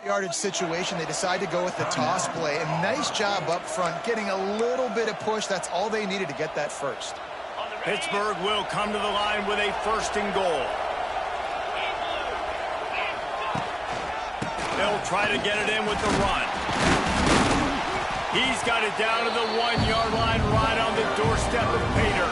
Yardage situation, they decide to go with the toss play, and nice job up front getting a little bit of push. That's all they needed to get that first. Pittsburgh will come to the line with a 1st and goal. They'll try to get it in with the run. He's got it down to the 1-yard line, right on the doorstep of Pater.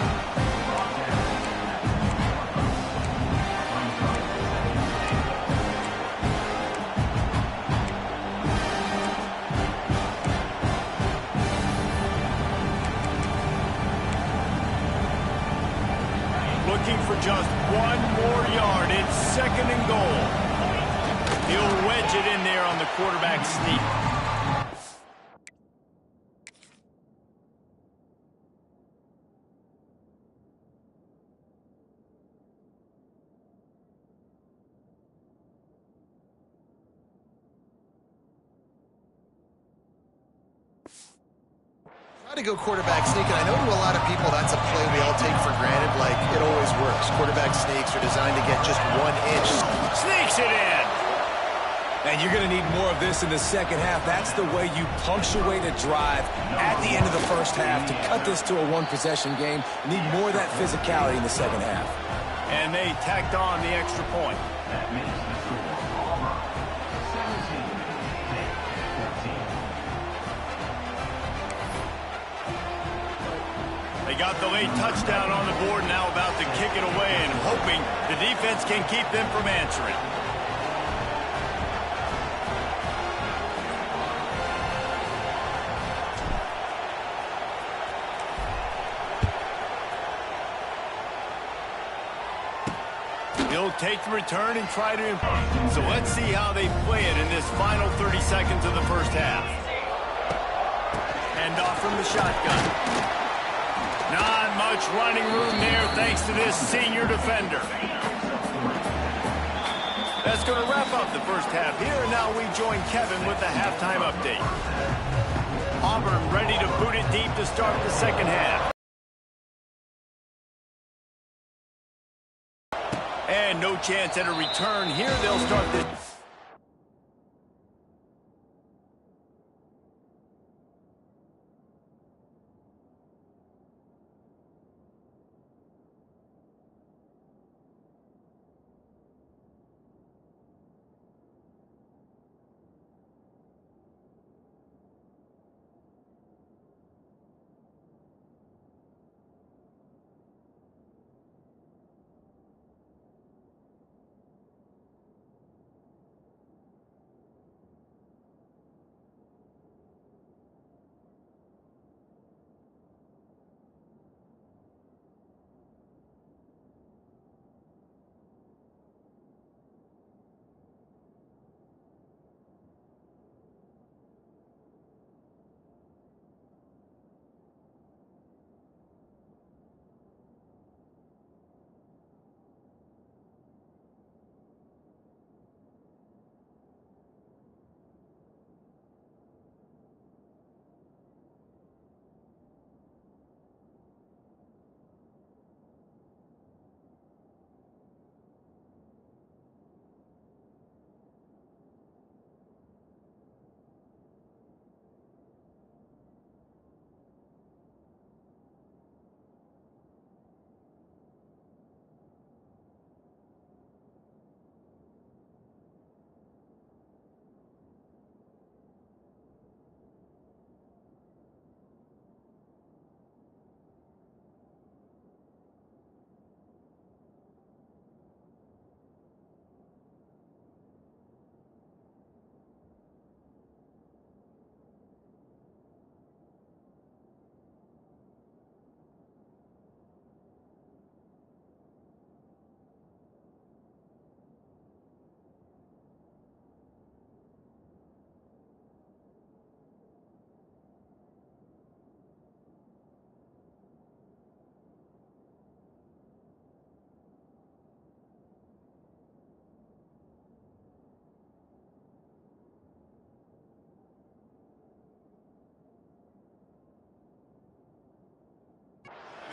Looking for just 1 more yard. It's 2nd and goal. He'll wedge it in there on the quarterback sneak. Try to go quarterback sneak, and I know to a lot of people that's a play we all take for granted, like it always works. Quarterback sneaks are designed to get just 1 inch. Sneaks it in. And you're going to need more of this in the second half. That's the way you punctuate a drive at the end of the first half to cut this to a 1-possession game. You need more of that physicality in the second half. And they tacked on the extra point. That makes the score Auburn 17, Pitt 14. They got the late touchdown on the board, now about to kick it away and hoping the defense can keep them from answering. He'll take the return and try to improve. So let's see how they play it in this final 30 seconds of the first half. Hand off from the shotgun. Not much running room there thanks to this senior defender. That's going to wrap up the first half here. And now we join Kevin with the halftime update. Auburn ready to boot it deep to start the second half. And no chance at a return here. They'll start this.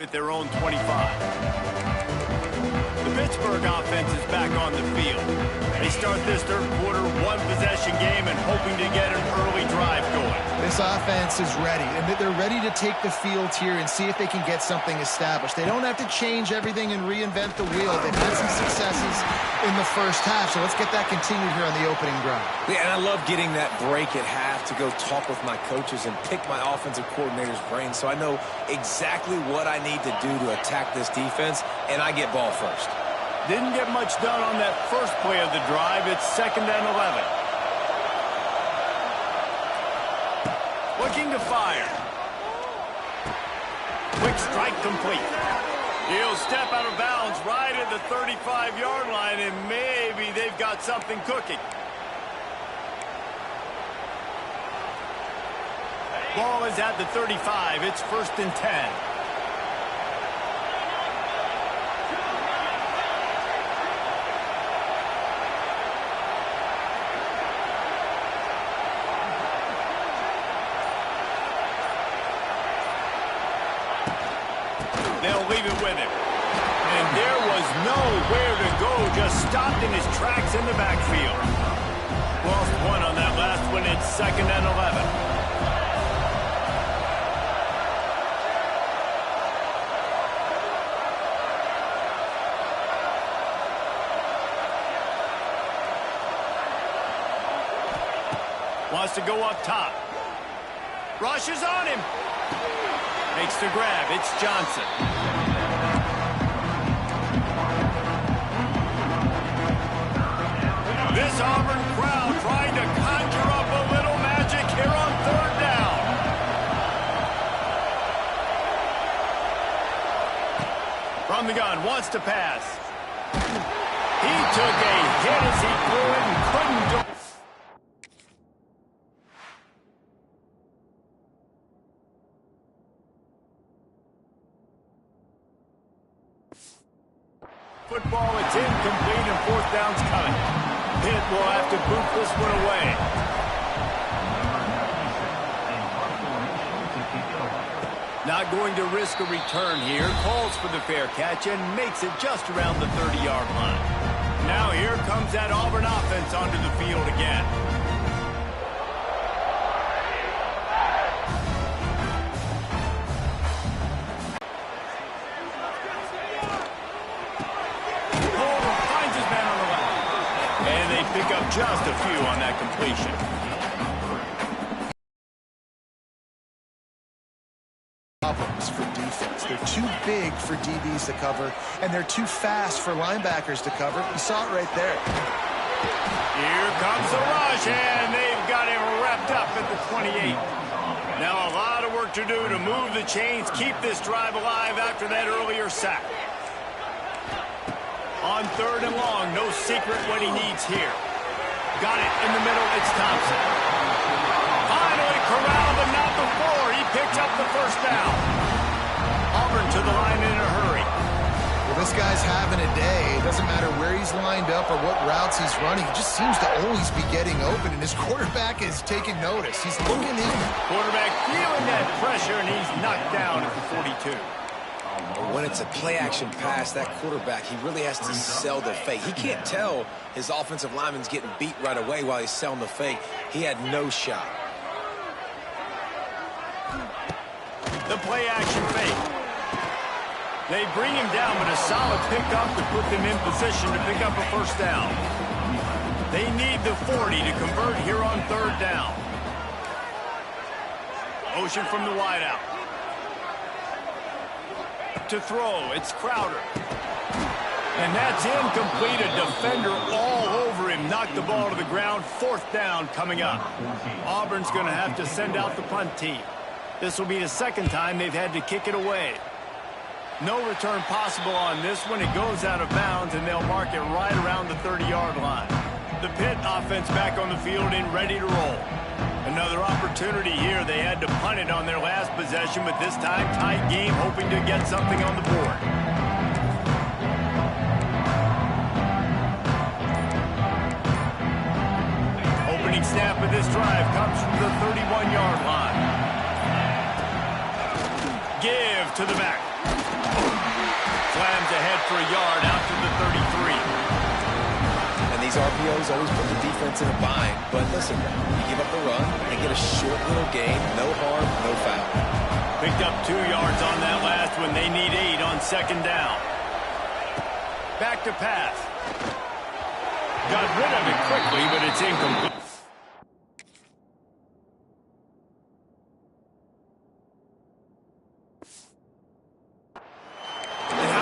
At their own 25. The Pittsburgh offense is back on the field. They start this third quarter one-possession game and hoping to get an early drive going. This offense is ready, and they're ready to take the field here and see if they can get something established. They don't have to change everything and reinvent the wheel. They've had some successes in the first half, so let's get that continued here on the opening drive. Yeah, and I love getting that break at half to go talk with my coaches and pick my offensive coordinator's brain so I know exactly what I need to do to attack this defense, and I get ball first. Didn't get much done on that first play of the drive. It's 2nd and 11. Looking to fire. Quick strike complete. He'll step out of bounds right at the 35-yard line, and maybe they've got something cooking. Ball is at the 35. It's 1st and 10. They'll leave it with him. And there was nowhere to go, just stopped in his tracks in the backfield. Lost one on that last one. It's 2nd and 11. Wants to go up top. Rushes on him. Makes the grab. It's Johnson. This Auburn crowd trying to conjure up a little magic here on 3rd down. From the gun, wants to pass. He took a hit as he threw it and couldn't do it. Football, it's incomplete and 4th down's coming. Pitt will have to boot this one away. Not going to risk a return here. Calls for the fair catch and makes it just around the 30-yard line. Now here comes that Auburn offense onto the field again. Pick up just a few on that completion. Problems for defense. They're too big for DBs to cover, and they're too fast for linebackers to cover. You saw it right there. Here comes the rush, and they've got him wrapped up at the 28. Now a lot of work to do to move the chains, keep this drive alive after that earlier sack. On 3rd and long, no secret what he needs here. Got it in the middle, it's Thompson. Finally corralled, but not before. He picks up the 1st down. Auburn to the line in a hurry. Well, this guy's having a day. It doesn't matter where he's lined up or what routes he's running. He just seems to always be getting open, and his quarterback is taking notice. He's looking in. Quarterback feeling that pressure, and he's knocked down at the 42. When it's a play-action pass, that quarterback, he really has to sell the fake. He can't tell his offensive lineman's getting beat right away while he's selling the fake. He had no shot. The play-action fake. They bring him down, but a solid pickup to put them in position to pick up a 1st down. They need the 40 to convert here on 3rd down. Motion from the wideout. To throw, it's Crowder. And that's incomplete. A defender all over him. Knocked the ball to the ground. 4th down coming up. Auburn's going to have to send out the punt team. This will be the 2nd time they've had to kick it away. No return possible on this one. It goes out of bounds, and they'll mark it right around the 30-yard line. The Pitt offense back on the field and ready to roll. Another opportunity here. They had to punt it on their last possession, but this time tight game, hoping to get something on the board. Opening snap of this drive comes from the 31-yard line. Give to the back. Slams ahead for a yard out to the 35. these RPOs always put the defense in a bind. But listen, you give up the run, they get a short little gain, no harm, no foul. Picked up 2 yards on that last one. They need 8 on second down. Back to pass. Got rid of it quickly, but it's incomplete.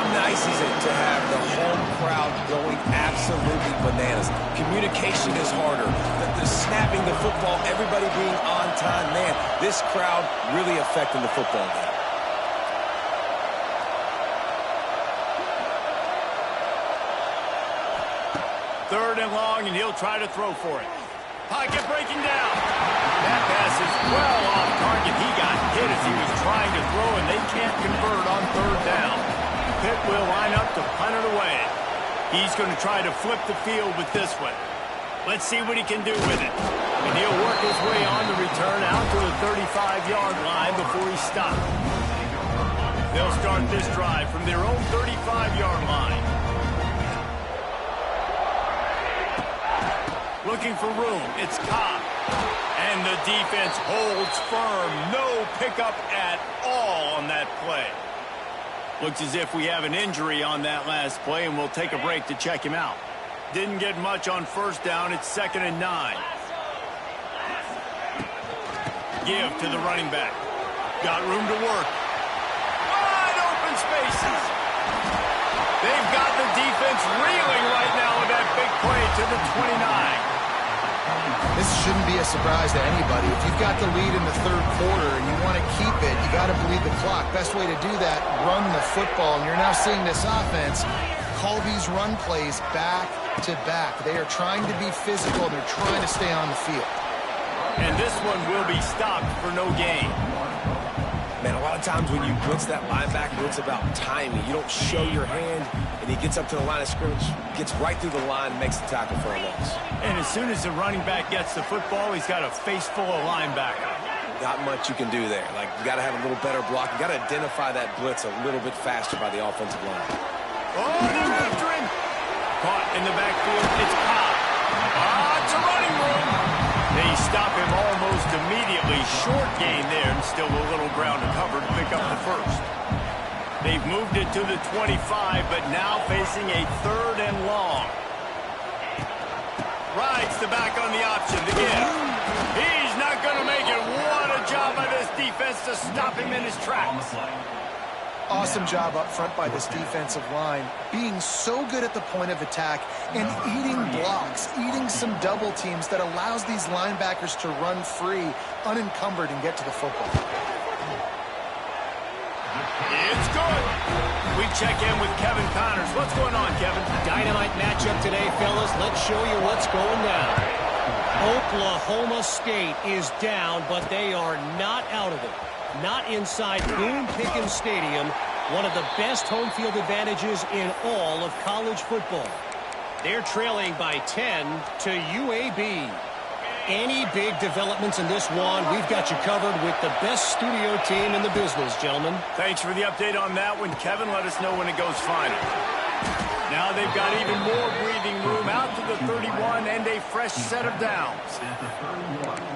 Nice is it to have the home crowd going absolutely bananas. Communication is harder. The snapping the football, everybody being on time. Man, this crowd really affecting the football game. Third and long, and he'll try to throw for it. Pocket breaking down. That pass is well off target. He got hit as he was trying to throw, and they can't convert on third down. Pitt will line up to punt it away. He's going to try to flip the field with this one. Let's see what he can do with it. And he'll work his way on the return out to the 35-yard line before he stops. They'll start this drive from their own 35-yard line. Looking for room. It's Cobb. And the defense holds firm. No pickup at all on that play. Looks as if we have an injury on that last play, and we'll take a break to check him out. Didn't get much on first down. It's 2nd and 9. Give to the running back. Got room to work. Wide open spaces. They've got the defense reeling right now with that big play to the 29. This shouldn't be a surprise to anybody. If you've got the lead in the third quarter and you want to keep it, you got to bleed the clock. Best way to do that, run the football. And you're now seeing this offense call these run plays back to back. They are trying to be physical. They're trying to stay on the field. And this one will be stopped for no gain. Man, a lot of times when you blitz that linebacker, it's about timing. You don't show your hand, and he gets up to the line of scrimmage, gets right through the line, and makes the tackle for a loss. And as soon as the running back gets the football, he's got a face full of linebacker. Not much you can do there. Like, you got to have a little better block. You got to identify that blitz a little bit faster by the offensive line. Oh, they're after him. Caught in the backfield. It's Cobb. It's a running room. They stop him almost immediately. Short gain there, and still a little ground to cover to pick up the first. They've moved it to the 25, but now facing a 3rd and long. Rides the back on the option. The give. He's not going to make it. What a job by this defense to stop him in his tracks. Awesome job up front by this defensive line, being so good at the point of attack and eating blocks, eating some double teams that allows these linebackers to run free, unencumbered, and get to the football. It's good. We check in with Kevin Connors. What's going on, Kevin? Dynamite matchup today, fellas. Let's show you what's going down. Oklahoma State is down, but they are not out of it. Not inside Boone Pickens Stadium, one of the best home field advantages in all of college football. They're trailing by 10 to UAB. Any big developments in this one, we've got you covered with the best studio team in the business, gentlemen. Thanks for the update on that one, Kevin. Let us know when it goes final. Now they've got even more breathing room out to the 31 and a fresh set of downs.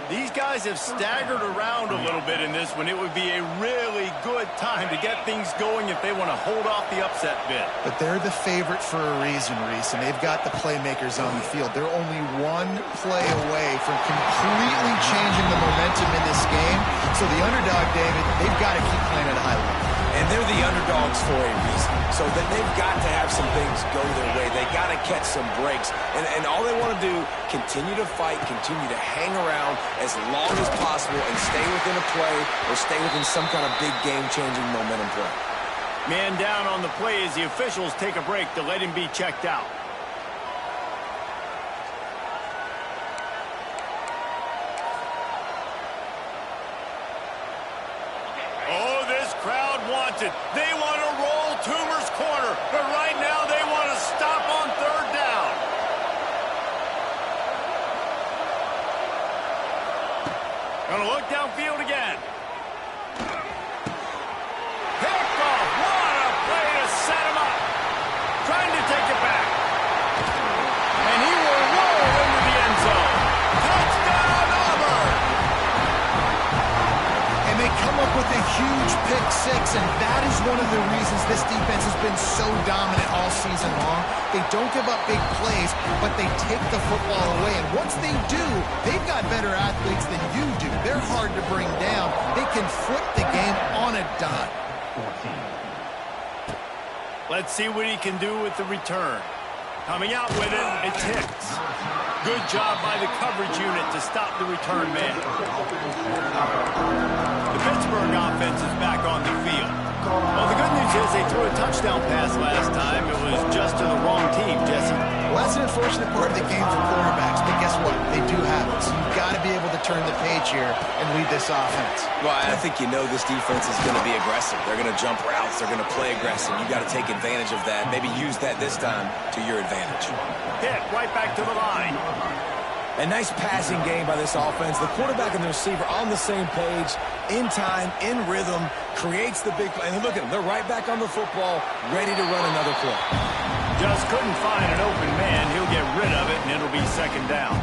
These guys have staggered around a little bit in this one. It would be a really good time to get things going if they want to hold off the upset bid. But they're the favorite for a reason, Reese, and they've got the playmakers on the field. They're only one play away from completely changing the momentum in this game. So the underdog, David, they've got to keep playing at a high level. And they're the underdogs for a reason. So that they've got to have some things go their way. They got to catch some breaks. And all they want to do, continue to fight, continue to hang around as long as possible and stay within a play or stay within some kind of big game-changing momentum play. Man down on the play as the officials take a break to let him be checked out. Oh, this crowd wants it. They want to roll Toomer's corner, but right now they want to stop on third down. Gonna look downfield again. Picked off. What a play to set him up. Trying to take it back. And he will this defense has been so dominant all season long. They don't give up big plays, but they take the football away. And once they do, they've got better athletes than you do. They're hard to bring down. They can flip the game on a dime. Let's see what he can do with the return. Coming out with it, it's Hicks. Good job by the coverage unit to stop the return man. The Pittsburgh offense is back on the field. Well, the good news is they threw a touchdown pass last time. It was just to the wrong team, Jesse. Well, that's an unfortunate part of the game for quarterbacks, but guess what? They do have it, so you've got to be able to turn the page here and lead this offense. Well, I think you know this defense is going to be aggressive. They're going to jump routes. They're going to play aggressive. You got to take advantage of that. Maybe use that this time to your advantage. Hit right back to the line. A nice passing game by this offense. The quarterback and the receiver on the same page, in time, in rhythm, creates the big play. And look at them. They're right back on the football, ready to run another play. Just couldn't find an open man. He'll get rid of it, and it'll be second down.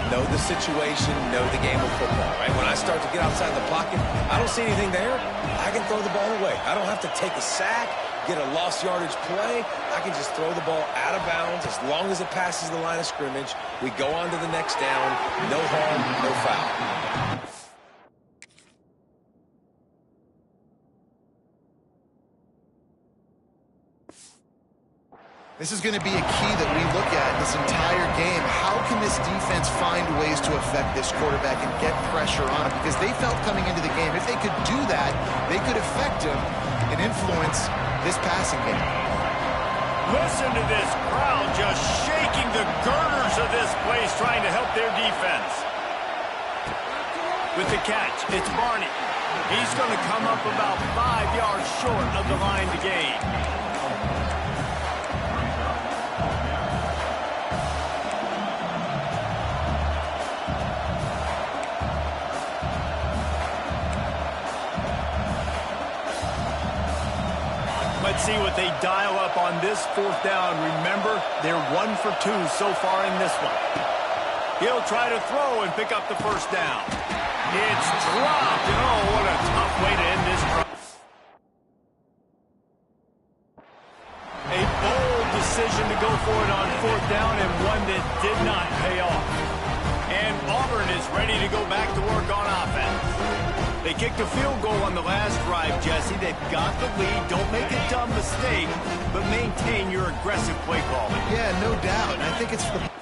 Know the situation, know the game of football, right? When I start to get outside the pocket, I don't see anything there, I can throw the ball away. I don't have to take a sack, get a lost yardage play. I can just throw the ball out of bounds as long as it passes the line of scrimmage. We go on to the next down. No harm, no foul. This is going to be a key that we look at this entire game. How can this defense find ways to affect this quarterback and get pressure on him? Because they felt coming into the game, if they could do that, they could affect him and influence this passing game. Listen to this crowd just shaking the girders of this place, trying to help their defense. With the catch, it's Barney. He's going to come up about 5 yards short of the line to gain. Let's see what they dial up on this fourth down. Remember, they're 1 for 2 so far in this one. He'll try to throw and pick up the first down. It's dropped, and oh, what a tough way to end this drive. A bold decision to go for it on fourth down, and one that did not pay off. And Auburn is ready to go back to work on offense. They kicked a field goal on the last drive, Jesse. They've got the lead. Don't make a dumb mistake, but maintain your aggressive play calling. Yeah, no doubt. And I think it's the...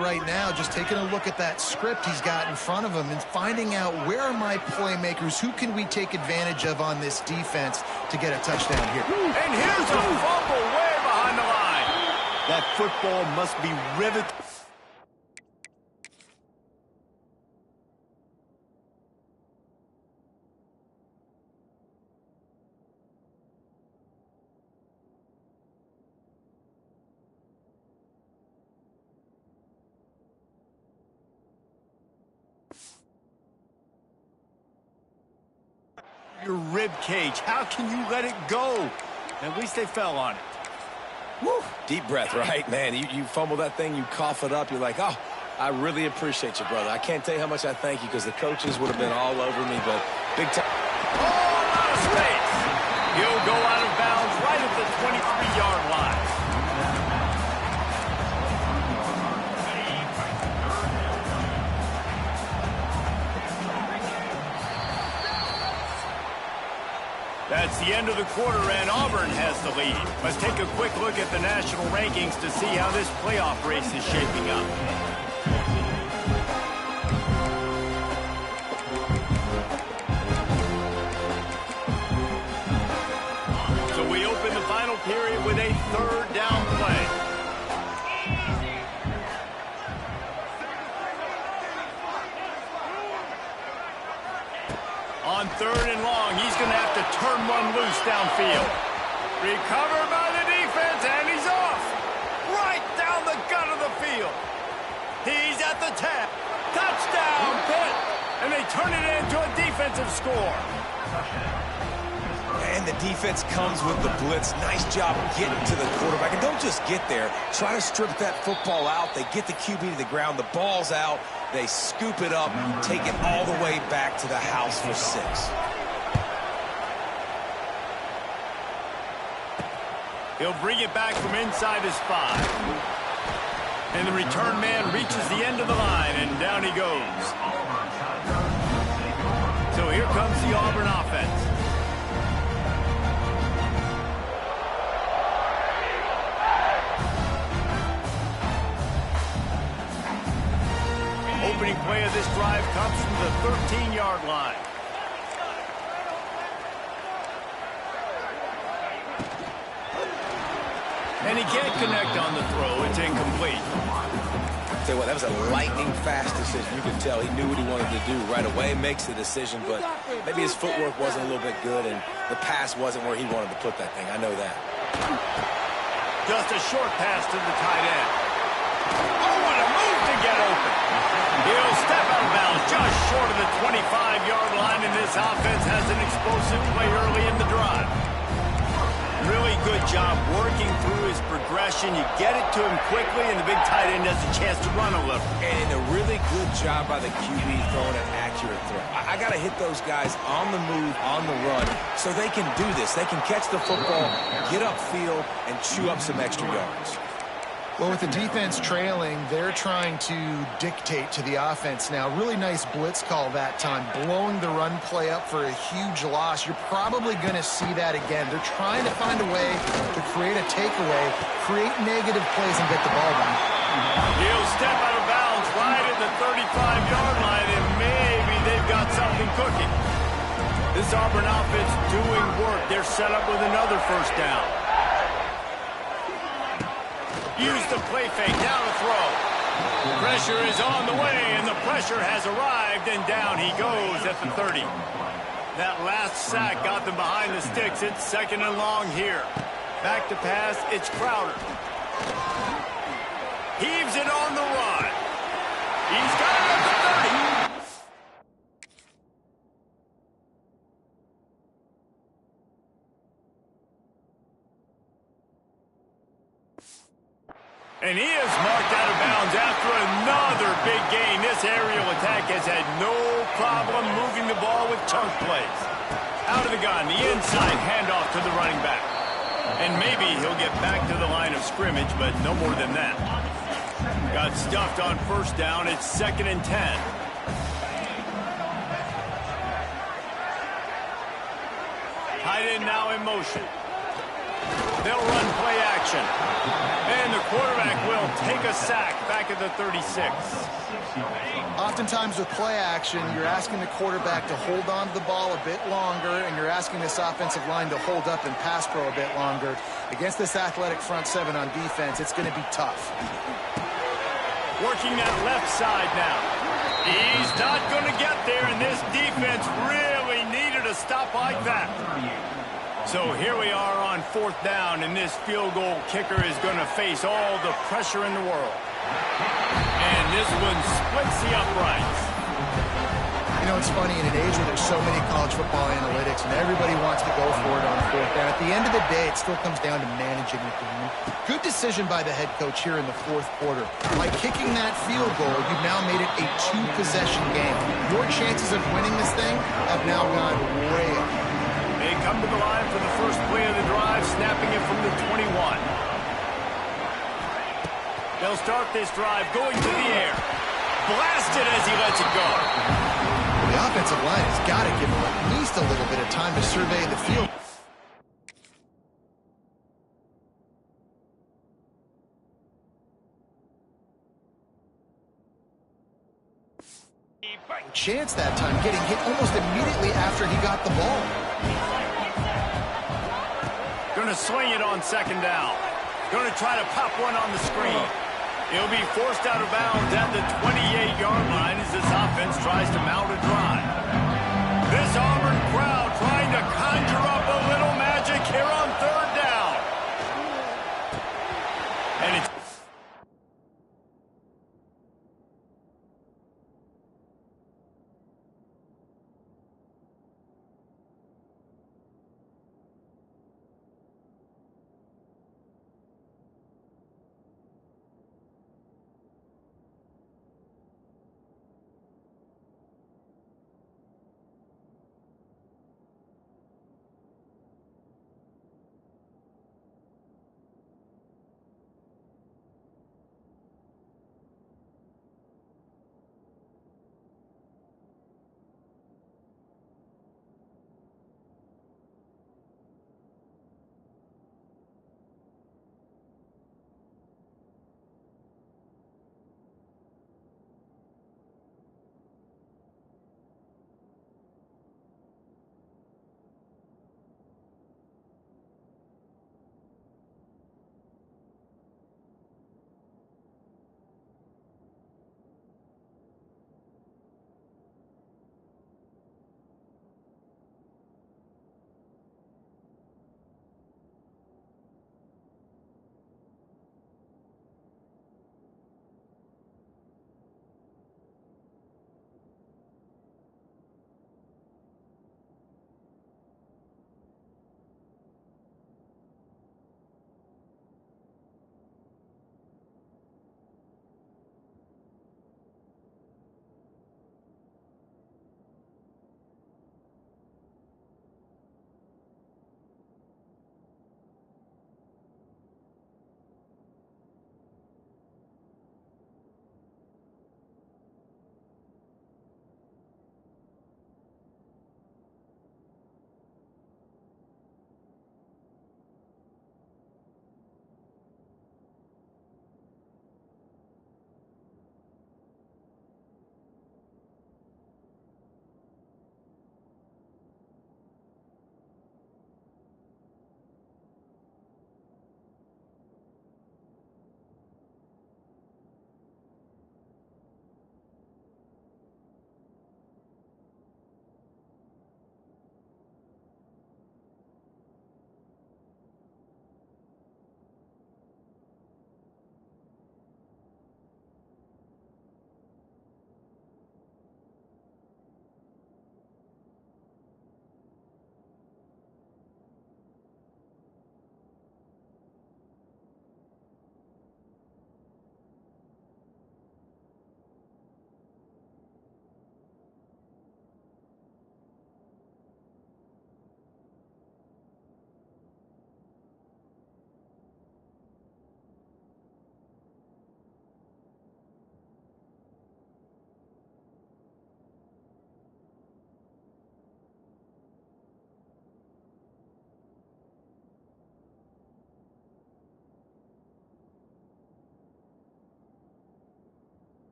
right now, just taking a look at that script he's got in front of him and finding out where are my playmakers, who can we take advantage of on this defense to get a touchdown here. And here's a fumble way behind the line. That football must be riveted. Your rib cage. How can you let it go? At least they fell on it. Woo. Deep breath, right? Man, you fumble that thing, you cough it up, you're like, oh, I really appreciate you, brother. I can't tell you how much I thank you because the coaches would have been all over me, but big time. Oh, out of space. He'll go out of bounds right at the 23-yard line. That's the end of the quarter, and Auburn has the lead. Let's take a quick look at the national rankings to see how this playoff race is shaping up. So we open the final period with a third down play. On third and long, he's going to have to turn one loose downfield. Recovered by the defense, and he's off. Right down the gut of the field. He's at the 10. Touchdown, Pitt. And they turn it into a defensive score. And And the defense comes with the blitz. Nice job getting to the quarterback. And don't just get there. Try to strip that football out. They get the QB to the ground. The ball's out. They scoop it up, take it all the way back to the house for 6. He'll bring it back from inside his 5. And the return man reaches the end of the line, and down he goes. So here comes the Auburn offense. Opening play of this drive comes from the 13-yard line. And he can't connect on the throw. It's incomplete. Tell you what, that was a lightning-fast decision. You could tell he knew what he wanted to do right away, makes the decision, but maybe his footwork wasn't a little bit good, and the pass wasn't where he wanted to put that thing. I know that. Just a short pass to the tight end. Oh, what a move to get open. He'll step out of bounds just short of the 25-yard line, and this offense has an explosive play early in the drive. Really good job working through his progression. You get it to him quickly, and the big tight end has a chance to run a little. And a really good job by the QB throwing an accurate throw. I got to hit those guys on the move, on the run, so they can do this. They can catch the football, get upfield, and chew up some extra yards. Well, with the defense trailing, they're trying to dictate to the offense now. Really nice blitz call that time, blowing the run play up for a huge loss. You're probably going to see that again. They're trying to find a way to create a takeaway, create negative plays, and get the ball back. He'll step out of bounds right at the 35-yard line, and maybe they've got something cooking. This Auburn offense doing work. They're set up with another first down. Use the play fake, down to throw. Pressure is on the way, and the pressure has arrived, and down he goes at the 30. That last sack got them behind the sticks. It's 2nd and long here. Back to pass, it's Crowder. Heaves it on the run. He's got it at the 30. And he is marked out of bounds after another big gain. This aerial attack has had no problem moving the ball with chunk plays. Out of the gun, the inside handoff to the running back. And maybe he'll get back to the line of scrimmage, but no more than that. Got stuffed on first down. It's 2nd and 10. Tight end now in motion. They'll run play action. And the quarterback will take a sack back at the 36. Oftentimes with play action, you're asking the quarterback to hold on to the ball a bit longer, and you're asking this offensive line to hold up and pass pro a bit longer. Against this athletic front 7 on defense, it's going to be tough. Working that left side now. He's not going to get there, and this defense really needed a stop like that. So here we are on 4th down, and this field goal kicker is going to face all the pressure in the world. And this one splits the uprights. You know, it's funny, in an age where there's so many college football analytics and everybody wants to go for it on 4th down, at the end of the day, it still comes down to managing the game. Good decision by the head coach here in the 4th quarter. By kicking that field goal, you've now made it a 2-possession game. Your chances of winning this thing have now gone way up. They come to the line for the first play of the drive, snapping it from the 21. They'll start this drive going to the air. Blasted as he lets it go. The offensive line has got to give him at least a little bit of time to survey the field. Chance that time, getting hit almost immediately after he got the ball. Going to swing it on 2nd down. Going to try to pop one on the screen. He'll be forced out of bounds at the 28-yard line as this offense tries to mount a drive. This Auburn crowd trying to conjure up a little magic here on 3rd down. And it's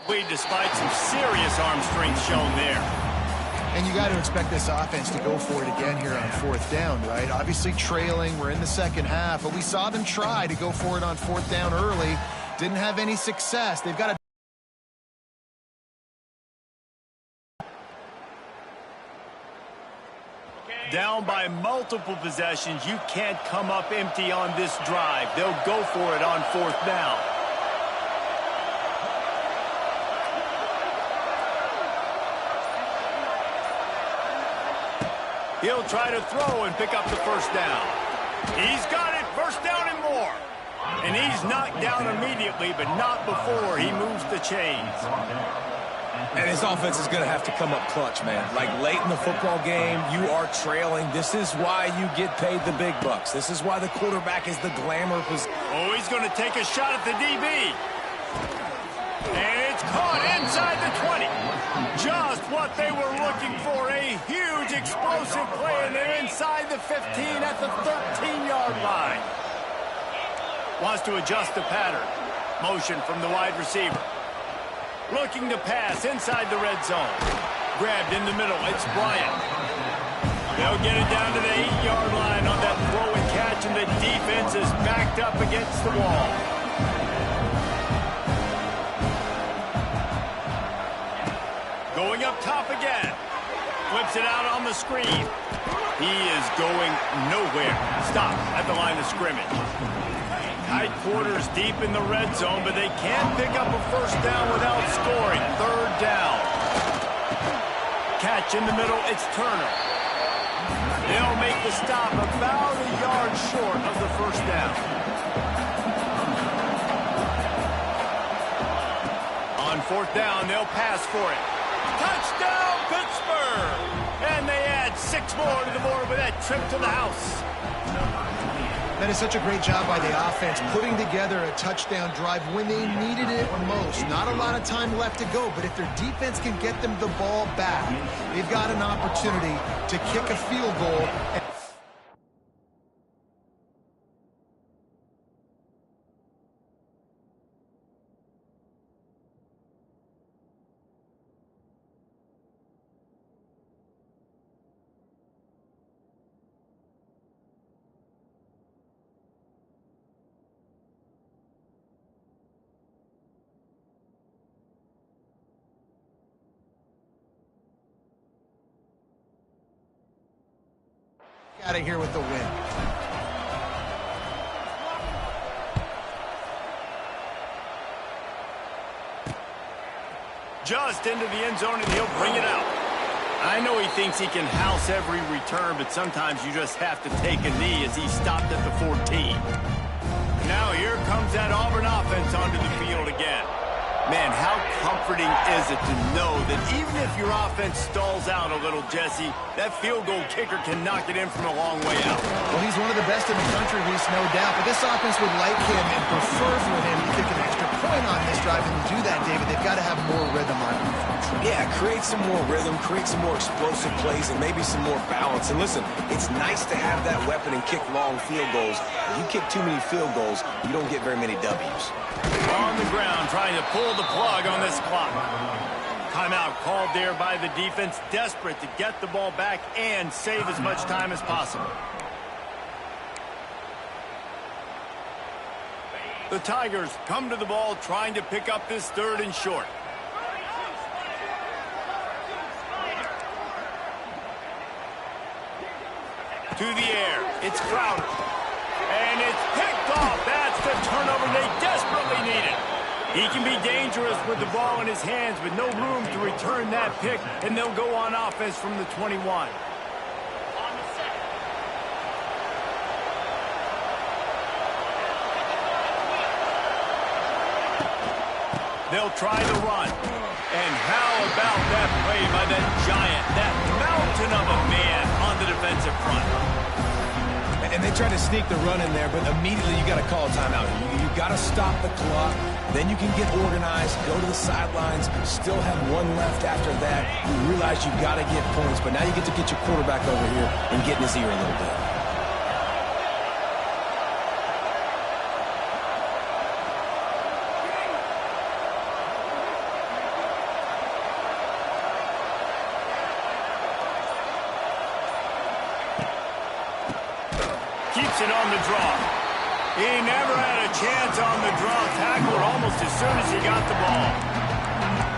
Despite some serious arm strength shown there. And you got to expect this offense to go for it again here on fourth down, right? Obviously trailing, we're in the second half, but we saw them try to go for it on fourth down early. Didn't have any success. They've got to... Down by multiple possessions, you can't come up empty on this drive. They'll go for it on fourth down. He'll try to throw and pick up the first down. He's got it, first down and more. And he's knocked down immediately, but not before he moves the chains. And his offense is going to have to come up clutch, man. Like late in the football game, you are trailing. This is why you get paid the big bucks. This is why the quarterback is the glamour. Oh, he's going to take a shot at the DB. And it's caught inside the 20. Just what they were looking for, a huge explosive play, and they're inside the 15 at the 13-yard line. Wants to adjust the pattern. Motion from the wide receiver. Looking to pass inside the red zone. Grabbed in the middle, it's Bryant. They'll get it down to the 8-yard line on that throw and catch, and the defense is backed up against the wall. Going up top again. Flips it out on the screen. He is going nowhere. Stop at the line of scrimmage. Tight quarters deep in the red zone, but they can't pick up a first down without scoring. Third down. Catch in the middle, it's Turner. They'll make the stop about a yard short of the first down. On fourth down, they'll pass for it. Touchdown, Pittsburgh! And they add 6 more to the board with that trip to the house. That is such a great job by the offense, putting together a touchdown drive when they needed it most. Not a lot of time left to go, but if their defense can get them the ball back, they've got an opportunity to kick a field goal. Out of here with the win. Just into the end zone, and he'll bring it out. I know he thinks he can house every return, but sometimes you just have to take a knee as he stopped at the 14. Now here comes that Auburn offense onto the field again. Man, how comforting is it to know that even if your offense stalls out a little, Jesse, that field goal kicker can knock it in from a long way out. Well, he's one of the best in the country, Reese, no doubt. But this offense would like him and prefer for him to kick an extra point on this drive. And to do that, David, they've got to have more rhythm on defense. Yeah, create some more rhythm, create some more explosive plays, and maybe some more balance. And listen, it's nice to have that weapon and kick long field goals. If you kick too many field goals, you don't get very many W's. On the ground, trying to pull the plug on this clock. Timeout called there by the defense, desperate to get the ball back and save as much time as possible. The Tigers come to the ball, trying to pick up this third and short. To the air, it's Crowder. And it's picked off. That's the turnover they desperately needed. He can be dangerous with the ball in his hands, but no room to return that pick, and they'll go on offense from the 21. They'll try the run. And how about that play by that giant, that mountain of a man on the defensive front? And they tried to sneak the run in there, but immediately you got to call a timeout. You got to stop the clock. Then you can get organized, go to the sidelines, still have one left after that. You realize you've got to get points, but now you get to get your quarterback over here and get in his ear a little bit. stops it on the draw. He never had a chance on the draw. Tackled almost as soon as he got the ball.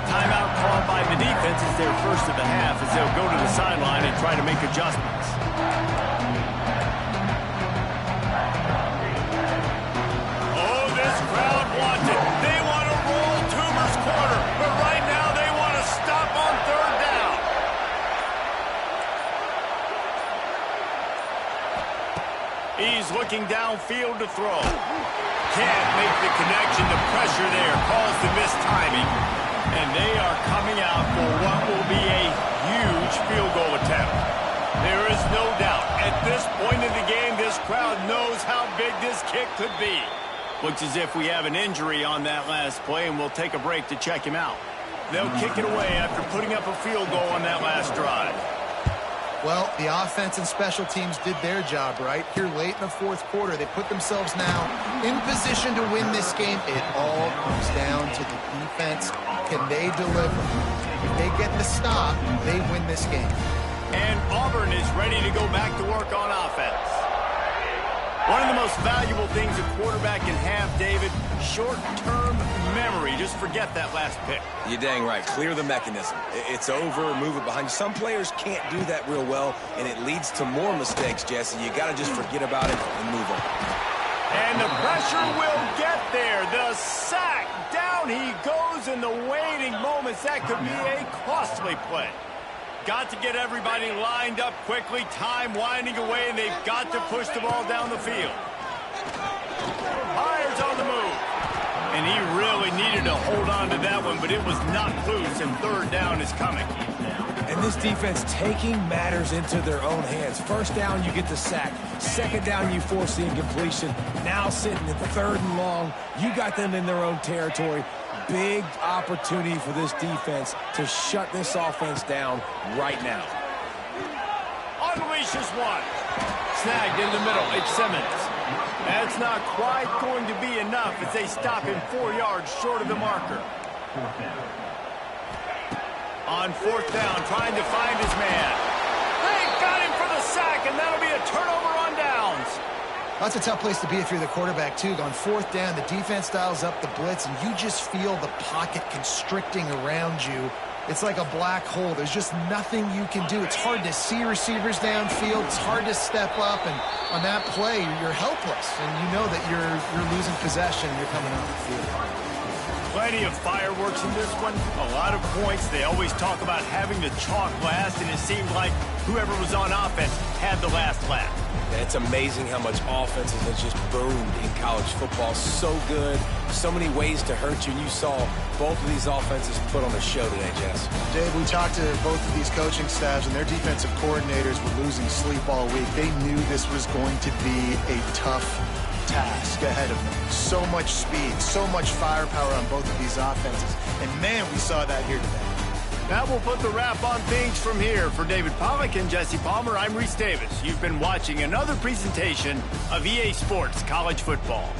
Timeout called by the defense is their first of the half as they'll go to the sideline and try to make adjustments. Oh, this crowd wants it. They want to roll Toomer's quarter, but right now they want to stop on third down. He's looking downfield to throw. Can't make the connection. The pressure there caused the missed timing. And they are coming out for what will be a huge field goal attempt. There is no doubt. At this point in the game, this crowd knows how big this kick could be. Looks as if we have an injury on that last play, and we'll take a break to check him out. They'll kick it away after putting up a field goal on that last drive. Well, the offense and special teams did their job, right? Here late in the fourth quarter, they put themselves now in position to win this game. It all comes down to the defense. Can they deliver? If they get the stop, they win this game. And Auburn is ready to go back to work on offense. One of the most valuable things a quarterback can have, David, short-term memory. Just forget that last pick. You're dang right. Clear the mechanism. It's over, move it behind you. Some players can't do that real well, and it leads to more mistakes, Jesse. You got to just forget about it and move on. And the pressure will get there. The sack. Down he goes in the waiting moments. That could be a costly play. Got to get everybody lined up quickly. Time winding away, and they've got to push the ball down the field. Myers on the move. And he really needed to hold on to that one, but it was knocked loose, and third down is coming. And this defense taking matters into their own hands. First down, you get the sack. Second down, you force the incompletion. Now sitting at third and long, you got them in their own territory. Big opportunity for this defense to shut this offense down right now. Unleashes one. Snagged in the middle. It's Simmons. That's not quite going to be enough as they stop him 4 yards short of the marker. On fourth down, trying to find his man. They got him for the sack, and that'll be a turnover on downs. That's a tough place to be if you're the quarterback, too. On fourth down, the defense dials up the blitz, and you just feel the pocket constricting around you. It's like a black hole. There's just nothing you can do. It's hard to see receivers downfield. It's hard to step up, and on that play, you're helpless, and you know that you're losing possession and you're coming off the field. Plenty of fireworks in this one. A lot of points. They always talk about having the chalk last, and it seemed like whoever was on offense had the last laugh. It's amazing how much offenses has just boomed in college football. So good. So many ways to hurt you. And you saw both of these offenses put on a show today, Jess. Dave, we talked to both of these coaching staffs, and their defensive coordinators were losing sleep all week. They knew this was going to be a tough task ahead of them. So much speed, so much firepower on both of these offenses. And, man, we saw that here today. That will put the wrap on things from here. For David Pollack and Jesse Palmer, I'm Reese Davis. You've been watching another presentation of EA Sports College Football.